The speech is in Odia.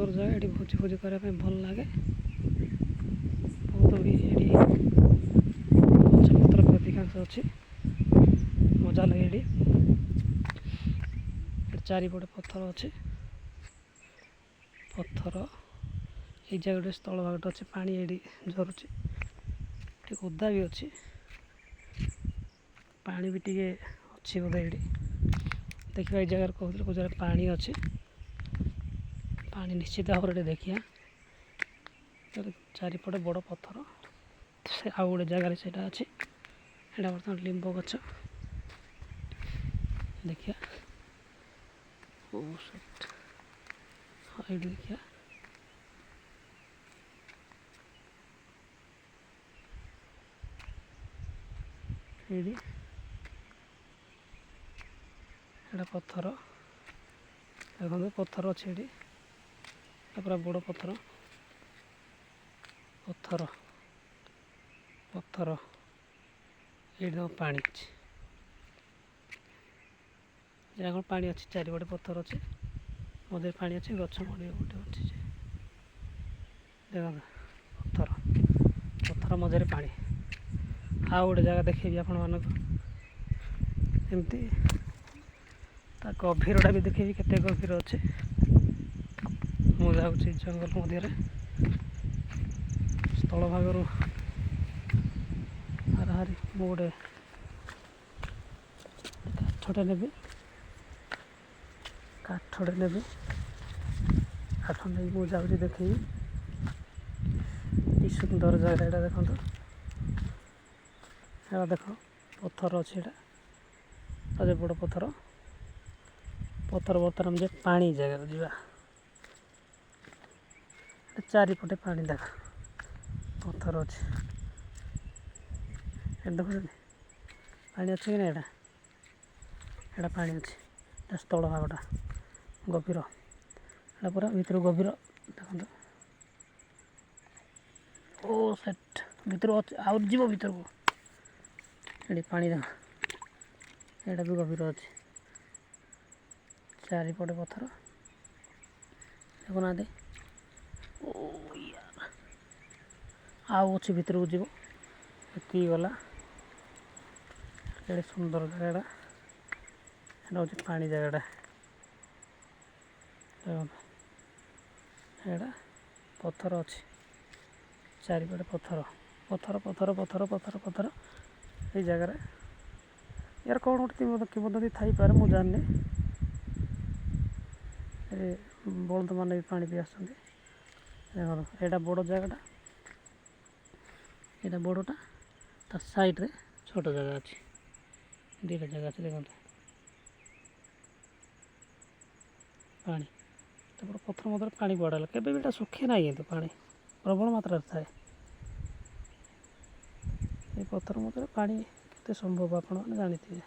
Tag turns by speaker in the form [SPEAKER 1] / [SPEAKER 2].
[SPEAKER 1] ସୁନ୍ଦର ଜାଗା। ଏଠି ଭୋଜି ଫୋଜି କରିବା ପାଇଁ ଭଲ ଲାଗେ। ବହୁତ ବି ଏଠି ଗଛପତ୍ର ବି ଅଧିକାଂଶ ଅଛି, ମଜା ଲାଗେ ଏଠି। ଚାରିପଟେ ପଥର ଅଛି, ପଥର ଏଇ ଜାଗାରେ ସ୍ଥଳ ଭାଗଟା ଅଛି। ପାଣି ଏଠି ଝରୁଛି, ଟିକେ ଓଦା ବି ଅଛି, ପାଣି ବି ଟିକେ ଅଛି ବୋଧେ ଏଠି। ଦେଖିବା ଏଇ ଜାଗାରେ କହୁଥିଲେ କେଉଁ ଜାଗାରେ ପାଣି ଅଛି, ପାଣି ନିଶ୍ଚିତ ଭାବରେ ଟିକେ ଦେଖିବା। ଚାରିପଟେ ବଡ଼ ପଥର, ସେ ଆଉ ଗୋଟେ ଜାଗାରେ ସେଇଟା ଅଛି। ଏଇଟା ବର୍ତ୍ତମାନ ଲିମ୍ବ ଗଛ, ଦେଖିବା। ଓ ସେଟ୍, ହଁ ଏଇଠି ଦେଖିବା। ଏଇଠି ଏଇଟା ପଥର, ଦେଖନ୍ତୁ ପଥର ଅଛି ଏଠି। ଏଇଟା ପୁରା ବଡ଼ ପଥର, ପଥର ପଥର ଏଇଠି ତ ପାଣି ଅଛି। ଯାହା କ'ଣ ପାଣି ଅଛି, ଚାରିପଟେ ପଥର ଅଛି, ମଝିରେ ପାଣି ଅଛି, ଗଛ ମୂଳେ ଗୋଟେ ଅଛି। ଦେଖନ୍ତୁ ପଥର, ପଥର ମଝିରେ ପାଣି। ଆଉ ଗୋଟେ ଜାଗା ଦେଖେଇବି ଆପଣମାନଙ୍କୁ, ଏମିତି ତା ଗଭୀରଟା ବି ଦେଖେଇବି, କେତେ ଗଭୀର ଅଛି। ମୁଁ ଯାଉଛି ଜଙ୍ଗଲ ମଧ୍ୟରେ, ସ୍ଥଳ ଭାଗରୁ ହାରାହାରି ମୁଁ ଗୋଟେ କାଠଟେ ନେବି, କାଠ ନେଇ ମୁଁ ଯାଉଛି ଦେଖେଇବି। କି ସୁନ୍ଦର ଜାଗା ଏଇଟା, ଦେଖନ୍ତୁ। ଏଇଟା ଦେଖ, ପଥର ଅଛି, ଏଇଟା ଆଜି ବଡ଼ ପଥର। ବର୍ତ୍ତମାନ ଯେ ପାଣି ଜାଗାକୁ ଯିବା। ଚାରିପଟେ ପାଣି ଦେଖ, ପଥର ଅଛି। ଏଠି ଦେଖୁଛନ୍ତି ପାଣି ଅଛି କି ନା? ଏଇଟା ପାଣି ଅଛି। ଏଇଟା ସ୍ଥଳ ଭାଗଟା ଗଭୀର, ଏଇଟା ପୁରା ଭିତରୁ ଗଭୀର, ଦେଖନ୍ତୁ। ଓ ସେଟ୍ ଭିତରୁ ଅଛି, ଆହୁରି ଯିବ ଭିତରକୁ। ଏଠି ପାଣି ଦେଖ, ଏଇଟା ବି ଗଭୀର ଅଛି। ଚାରିପଟେ ପଥର, ଦେଖୁନାହାନ୍ତି। ଓ ୟାର, ଆଉ ଅଛି ଭିତରକୁ ଯିବ। ଏତିକି ଗଲା। ଏଡ଼େ ସୁନ୍ଦର ଜାଗାଟା, ଏଇଟା ହେଉଛି ପାଣି ଜାଗାଟା। ଦେଖନ୍ତୁ, ଏଇଟା ପଥର ଅଛି, ଚାରିପଟେ ପଥର ପଥର ପଥର ପଥର ପଥର ପଥର। ଏଇ ଜାଗାରେ ୟାର କ'ଣ ଗୋଟେ କିମ୍ବଦନ୍ତୀ ଥାଇପାରେ, ମୁଁ ଜାଣିନି। ଏ ବଳଦମାନେ ବି ପାଣି ପିଇ ଆସୁଛନ୍ତି। ଦେଖନ୍ତୁ ଏଇଟା ବଡ଼ ଜାଗାଟା, ଏଇଟା ବଡ଼ଟା, ତା ସାଇଡ଼୍ରେ ଛୋଟ ଜାଗା ଅଛି। ଦୁଇଟା ଜାଗା ଅଛି, ଦେଖନ୍ତୁ। ପାଣି ତାପରେ ପଥର ମଧ୍ୟରେ ପାଣି କୁଆଡ଼େ ହେଲା? କେବେ ବି ଏଇଟା ଶୁଖେ ନାହିଁ, କିନ୍ତୁ ପାଣି ପ୍ରବଳ ମାତ୍ରାରେ ଥାଏ। এই ପଥର ମଧ୍ୟରେ ପାଣି କେତେ ସମ୍ଭବ ଆପଣମାନେ ଜାଣିଥିବେ।